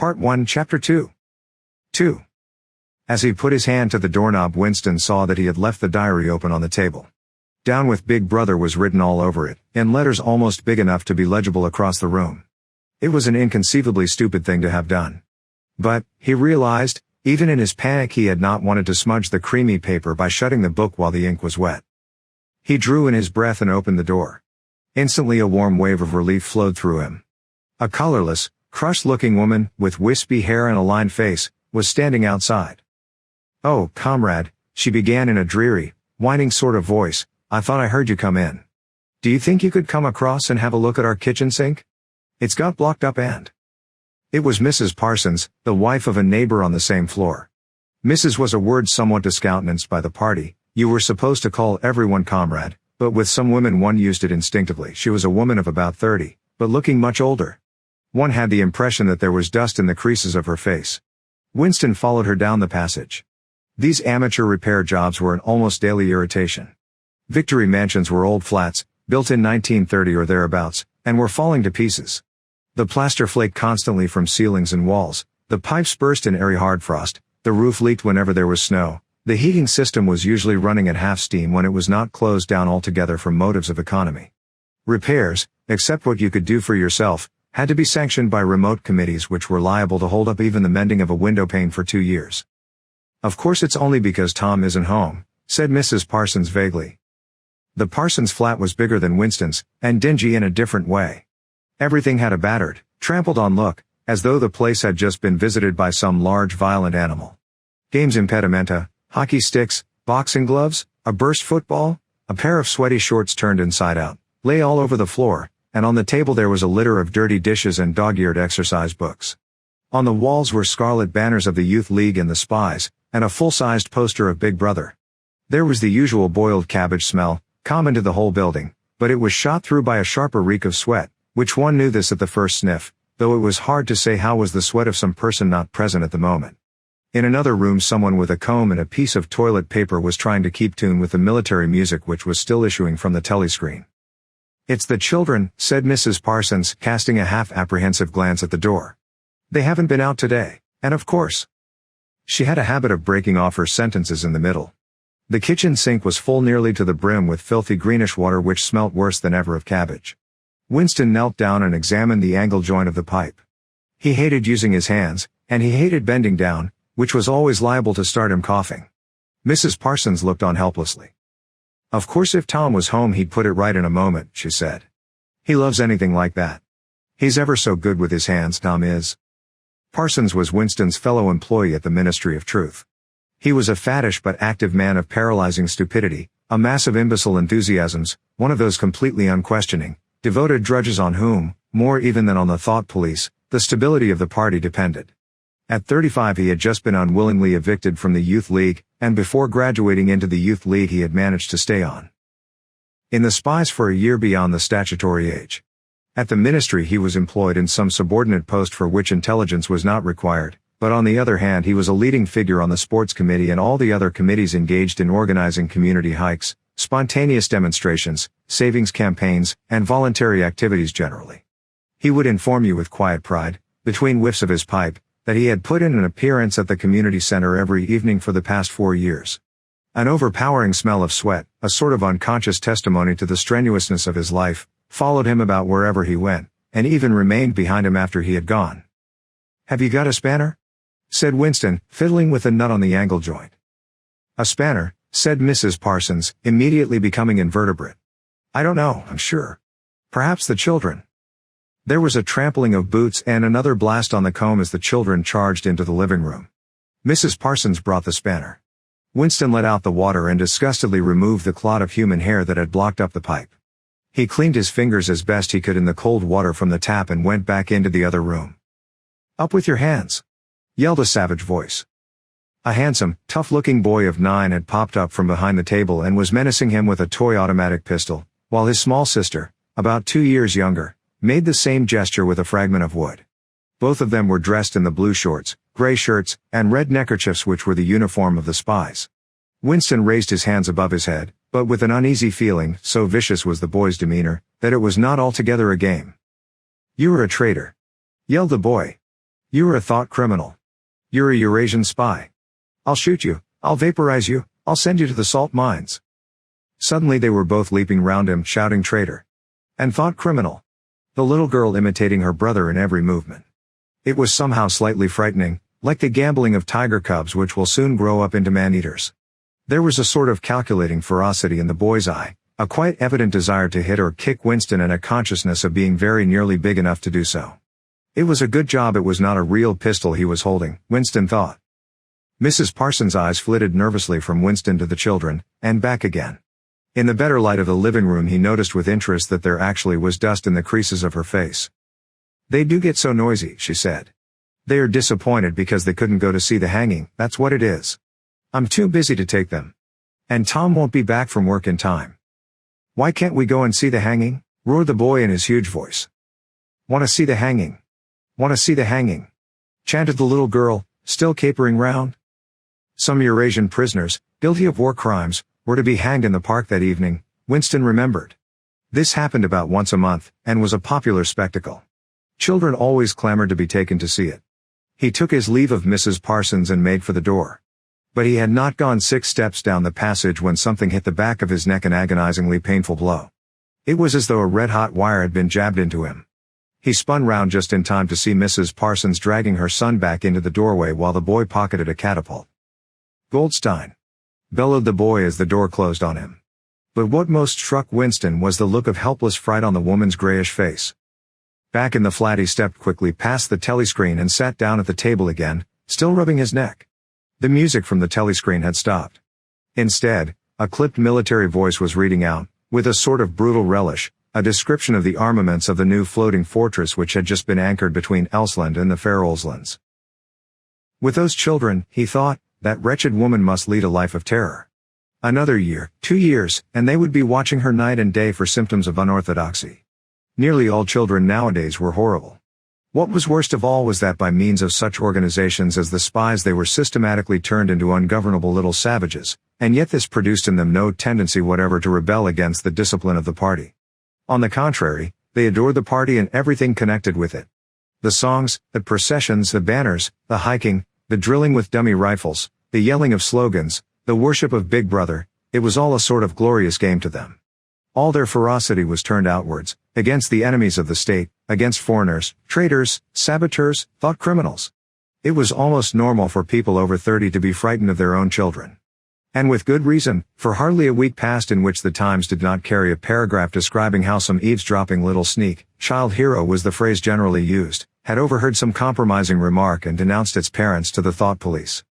Part 1, Chapter 2. 2. As he put his hand to the doorknob, Winston saw that he had left the diary open on the table. "Down with Big Brother" was written all over it, in letters almost big enough to be legible across the room. It was an inconceivably stupid thing to have done. But, he realized, even in his panic he had not wanted to smudge the creamy paper by shutting the book while the ink was wet. He drew in his breath and opened the door. Instantly a warm wave of relief flowed through him. A colorless, crushed-looking woman, with wispy hair and a lined face, was standing outside. "Oh, comrade," she began in a dreary, whining sort of voice, "I thought I heard you come in. Do you think you could come across and have a look at our kitchen sink? It's got blocked up and—" It was Mrs. Parsons, the wife of a neighbor on the same floor. Mrs. was a word somewhat discountenanced by the party. You were supposed to call everyone comrade, but with some women one used it instinctively. She was a woman of about 30, but looking much older. One had the impression that there was dust in the creases of her face. Winston followed her down the passage. These amateur repair jobs were an almost daily irritation. Victory mansions were old flats, built in 1930 or thereabouts, and were falling to pieces. The plaster flaked constantly from ceilings and walls, the pipes burst in airy hard frost, the roof leaked whenever there was snow, the heating system was usually running at half steam when it was not closed down altogether from motives of economy. Repairs, except what you could do for yourself, had to be sanctioned by remote committees which were liable to hold up even the mending of a window pane for 2 years. "Of course it's only because Tom isn't home," said Mrs. Parsons vaguely. The Parsons flat was bigger than Winston's, and dingy in a different way. Everything had a battered, trampled-on look, as though the place had just been visited by some large violent animal. Games impedimenta, hockey sticks, boxing gloves, a burst football, a pair of sweaty shorts turned inside out, lay all over the floor, and on the table there was a litter of dirty dishes and dog-eared exercise books. On the walls were scarlet banners of the Youth League and the Spies, and a full-sized poster of Big Brother. There was the usual boiled cabbage smell, common to the whole building, but it was shot through by a sharper reek of sweat, which one knew this at the first sniff, though it was hard to say how was the sweat of some person not present at the moment. In another room someone with a comb and a piece of toilet paper was trying to keep tune with the military music which was still issuing from the telescreen. "It's the children," said Mrs. Parsons, casting a half-apprehensive glance at the door. "They haven't been out today, and of course—" She had a habit of breaking off her sentences in the middle. The kitchen sink was full nearly to the brim with filthy greenish water which smelt worse than ever of cabbage. Winston knelt down and examined the angle joint of the pipe. He hated using his hands, and he hated bending down, which was always liable to start him coughing. Mrs. Parsons looked on helplessly. "Of course if Tom was home he'd put it right in a moment," she said. "He loves anything like that. He's ever so good with his hands, Tom is." Parsons was Winston's fellow employee at the Ministry of Truth. He was a fattish but active man of paralyzing stupidity, a mass of imbecile enthusiasms, one of those completely unquestioning, devoted drudges on whom, more even than on the thought police, the stability of the party depended. At 35 he had just been unwillingly evicted from the Youth League, and before graduating into the Youth League he had managed to stay on in the Spies for a year beyond the statutory age. At the ministry he was employed in some subordinate post for which intelligence was not required, but on the other hand he was a leading figure on the sports committee and all the other committees engaged in organizing community hikes, spontaneous demonstrations, savings campaigns, and voluntary activities generally. He would inform you with quiet pride, between whiffs of his pipe, that he had put in an appearance at the community center every evening for the past 4 years. An overpowering smell of sweat, a sort of unconscious testimony to the strenuousness of his life, followed him about wherever he went, and even remained behind him after he had gone. "Have you got a spanner?" said Winston, fiddling with a nut on the angle joint. "A spanner," said Mrs. Parsons, immediately becoming invertebrate. "I don't know, I'm sure. Perhaps the children." There was a trampling of boots and another blast on the comb as the children charged into the living room. Mrs. Parsons brought the spanner. Winston let out the water and disgustedly removed the clot of human hair that had blocked up the pipe. He cleaned his fingers as best he could in the cold water from the tap and went back into the other room. "Up with your hands!" yelled a savage voice. A handsome, tough-looking boy of 9 had popped up from behind the table and was menacing him with a toy automatic pistol, while his small sister, about 2 years younger, made the same gesture with a fragment of wood. Both of them were dressed in the blue shorts, gray shirts, and red neckerchiefs which were the uniform of the Spies. Winston raised his hands above his head, but with an uneasy feeling, so vicious was the boy's demeanor, that it was not altogether a game. "You are a traitor!" yelled the boy. You're a thought criminal. You're a Eurasian spy. I'll shoot you, I'll vaporize you, I'll send you to the salt mines. Suddenly they were both leaping round him, shouting traitor and thought criminal, the little girl imitating her brother in every movement. It was somehow slightly frightening, like the gambling of tiger cubs which will soon grow up into man-eaters. There was a sort of calculating ferocity in the boy's eye, a quite evident desire to hit or kick Winston and a consciousness of being very nearly big enough to do so. It was a good job it was not a real pistol he was holding, Winston thought. Mrs. Parsons' eyes flitted nervously from Winston to the children, and back again. In the better light of the living room he noticed with interest that there actually was dust in the creases of her face. They do get so noisy, she said. They are disappointed because they couldn't go to see the hanging, that's what it is. I'm too busy to take them. And Tom won't be back from work in time. Why can't we go and see the hanging? Roared the boy in his huge voice. Want to see the hanging? Want to see the hanging? Chanted the little girl, still capering round. Some Eurasian prisoners, guilty of war crimes, were to be hanged in the park that evening, Winston remembered. This happened about once a month, and was a popular spectacle. Children always clamored to be taken to see it. He took his leave of Mrs. Parsons and made for the door. But he had not gone 6 steps down the passage when something hit the back of his neck, an agonizingly painful blow. It was as though a red-hot wire had been jabbed into him. He spun round just in time to see Mrs. Parsons dragging her son back into the doorway while the boy pocketed a catapult. Goldstein! Bellowed the boy as the door closed on him. But what most struck Winston was the look of helpless fright on the woman's grayish face. Back in the flat he stepped quickly past the telescreen and sat down at the table again, still rubbing his neck. The music from the telescreen had stopped. Instead, a clipped military voice was reading out, with a sort of brutal relish, a description of the armaments of the new floating fortress which had just been anchored between Elsland and the Faroeslands. With those children, he thought, that wretched woman must lead a life of terror. Another year, 2 years, and they would be watching her night and day for symptoms of unorthodoxy. Nearly all children nowadays were horrible. What was worst of all was that by means of such organizations as the spies they were systematically turned into ungovernable little savages, and yet this produced in them no tendency whatever to rebel against the discipline of the party. On the contrary, they adored the party and everything connected with it. The songs, the processions, the banners, the hiking, the drilling with dummy rifles, the yelling of slogans, the worship of Big Brother, it was all a sort of glorious game to them. All their ferocity was turned outwards, against the enemies of the state, against foreigners, traitors, saboteurs, thought criminals. It was almost normal for people over 30 to be frightened of their own children. And with good reason, for hardly a week passed in which the Times did not carry a paragraph describing how some eavesdropping little sneak, child hero was the phrase generally used, had overheard some compromising remark and denounced its parents to the thought police.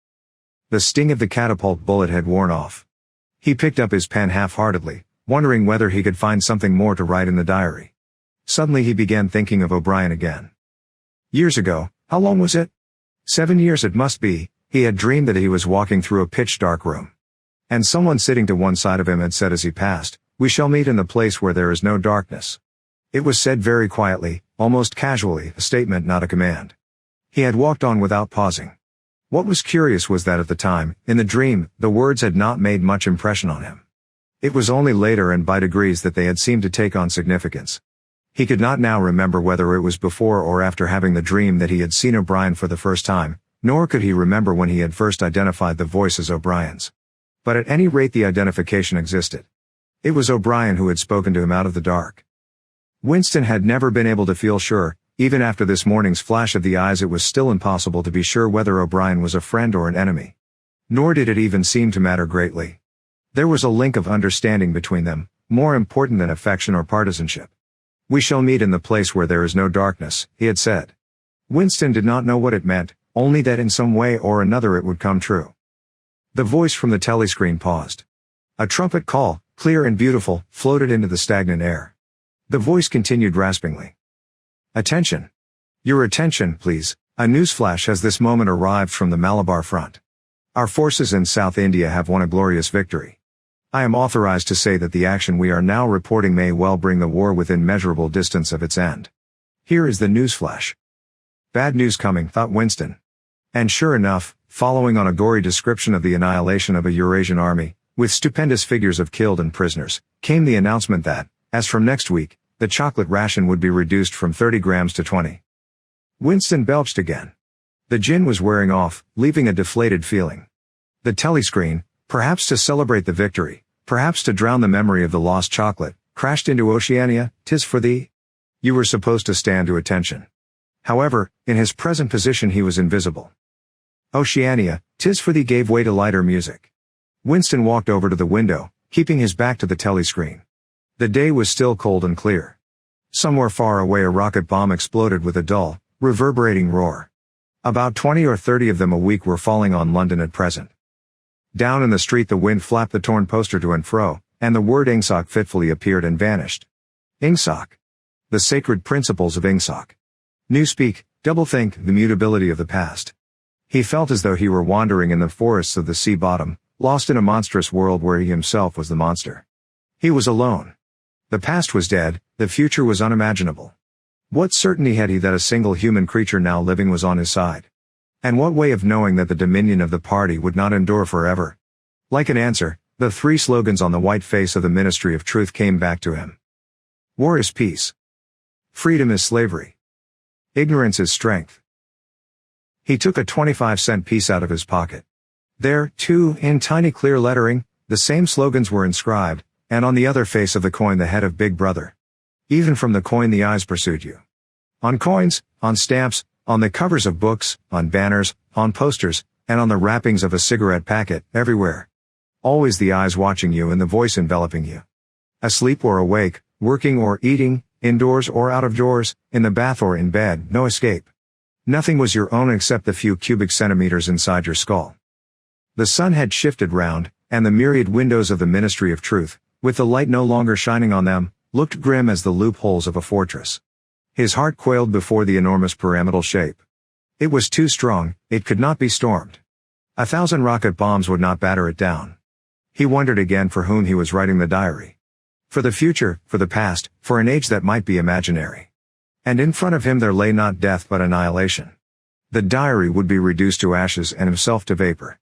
The sting of the catapult bullet had worn off. He picked up his pen half-heartedly, wondering whether he could find something more to write in the diary. Suddenly he began thinking of O'Brien again. Years ago, how long was it? 7 years it must be, he had dreamed that he was walking through a pitch-dark room. And someone sitting to one side of him had said as he passed, "We shall meet in the place where there is no darkness." It was said very quietly, almost casually, a statement not a command. He had walked on without pausing. What was curious was that at the time, in the dream, the words had not made much impression on him. It was only later and by degrees that they had seemed to take on significance. He could not now remember whether it was before or after having the dream that he had seen O'Brien for the first time, nor could he remember when he had first identified the voice as O'Brien's. But at any rate the identification existed. It was O'Brien who had spoken to him out of the dark. Winston had never been able to feel sure, even after this morning's flash of the eyes it was still impossible to be sure whether O'Brien was a friend or an enemy. Nor did it even seem to matter greatly. There was a link of understanding between them, more important than affection or partisanship. "We shall meet in the place where there is no darkness," he had said. Winston did not know what it meant, only that in some way or another it would come true. The voice from the telescreen paused. A trumpet call, clear and beautiful, floated into the stagnant air. The voice continued raspingly. "Attention. Your attention, please. A newsflash has this moment arrived from the Malabar front. Our forces in South India have won a glorious victory. I am authorized to say that the action we are now reporting may well bring the war within measurable distance of its end. Here is the newsflash." Bad news coming, thought Winston. And sure enough, following on a gory description of the annihilation of a Eurasian army, with stupendous figures of killed and prisoners, came the announcement that, as from next week, the chocolate ration would be reduced from 30 grams to 20. Winston belched again. The gin was wearing off, leaving a deflated feeling. The telescreen, perhaps to celebrate the victory, perhaps to drown the memory of the lost chocolate, crashed into Oceania, 'tis for thee. You were supposed to stand to attention. However, in his present position he was invisible. Oceania, 'tis for thee gave way to lighter music. Winston walked over to the window, keeping his back to the telescreen. The day was still cold and clear. Somewhere far away a rocket bomb exploded with a dull, reverberating roar. About 20 or 30 of them a week were falling on London at present. Down in the street the wind flapped the torn poster to and fro, and the word Ingsoc fitfully appeared and vanished. Ingsoc. The sacred principles of Ingsoc. Newspeak, doublethink, the mutability of the past. He felt as though he were wandering in the forests of the sea bottom, lost in a monstrous world where he himself was the monster. He was alone. The past was dead, the future was unimaginable. What certainty had he that a single human creature now living was on his side? And what way of knowing that the dominion of the party would not endure forever? Like an answer, the three slogans on the white face of the Ministry of Truth came back to him. War is peace. Freedom is slavery. Ignorance is strength. He took a 25-cent piece out of his pocket. There, too, in tiny clear lettering, the same slogans were inscribed, and on the other face of the coin the head of Big Brother. Even from the coin the eyes pursued you. On coins, on stamps, on the covers of books, on banners, on posters, and on the wrappings of a cigarette packet, everywhere. Always the eyes watching you and the voice enveloping you. Asleep or awake, working or eating, indoors or out of doors, in the bath or in bed, no escape. Nothing was your own except the few cubic centimeters inside your skull. The sun had shifted round, and the myriad windows of the Ministry of Truth, with the light no longer shining on them, looked grim as the loopholes of a fortress. His heart quailed before the enormous pyramidal shape. It was too strong, it could not be stormed. 1,000 rocket bombs would not batter it down. He wondered again for whom he was writing the diary. For the future, for the past, for an age that might be imaginary. And in front of him there lay not death but annihilation. The diary would be reduced to ashes and himself to vapor.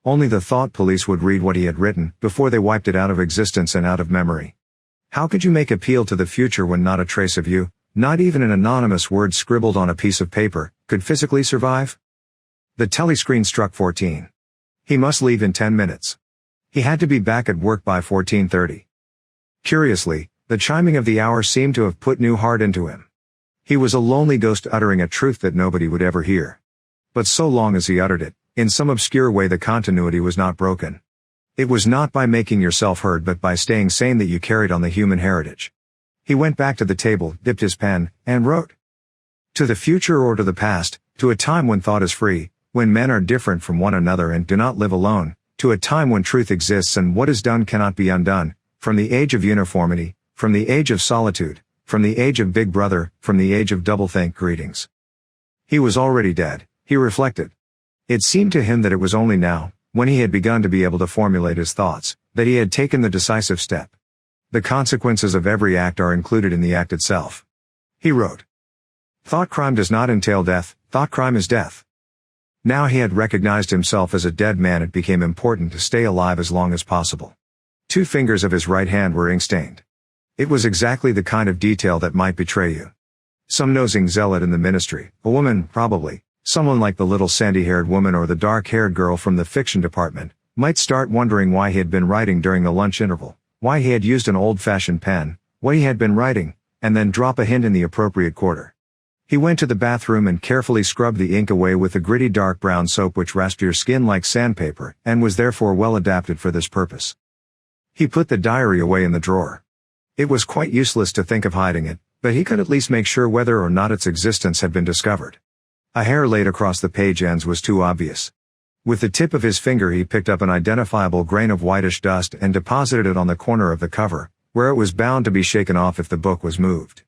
Only the thought police would read what he had written before they wiped it out of existence and out of memory. How could you make appeal to the future when not a trace of you, not even an anonymous word scribbled on a piece of paper, could physically survive? The telescreen struck 14. He must leave in 10 minutes. He had to be back at work by 14:30. Curiously, the chiming of the hour seemed to have put new heart into him. He was a lonely ghost uttering a truth that nobody would ever hear. But so long as he uttered it, in some obscure way the continuity was not broken. It was not by making yourself heard but by staying sane that you carried on the human heritage. He went back to the table, dipped his pen, and wrote. To the future or to the past, to a time when thought is free, when men are different from one another and do not live alone, to a time when truth exists and what is done cannot be undone, from the age of uniformity, from the age of solitude, from the age of Big Brother, from the age of doublethink greetings. He was already dead, he reflected. It seemed to him that it was only now, when he had begun to be able to formulate his thoughts, that he had taken the decisive step. The consequences of every act are included in the act itself. He wrote. Thought crime does not entail death, thought crime is death. Now he had recognized himself as a dead man. It became important to stay alive as long as possible. 2 fingers of his right hand were ink-stained. It was exactly the kind of detail that might betray you. Some nosing zealot in the ministry, a woman, probably, someone like the little sandy-haired woman or the dark-haired girl from the fiction department, might start wondering why he had been writing during the lunch interval, why he had used an old-fashioned pen, what he had been writing, and then drop a hint in the appropriate quarter. He went to the bathroom and carefully scrubbed the ink away with the gritty dark brown soap which rasped your skin like sandpaper and was therefore well adapted for this purpose. He put the diary away in the drawer. It was quite useless to think of hiding it, but he could at least make sure whether or not its existence had been discovered. A hair laid across the page ends was too obvious. With the tip of his finger he picked up an identifiable grain of whitish dust and deposited it on the corner of the cover, where it was bound to be shaken off if the book was moved.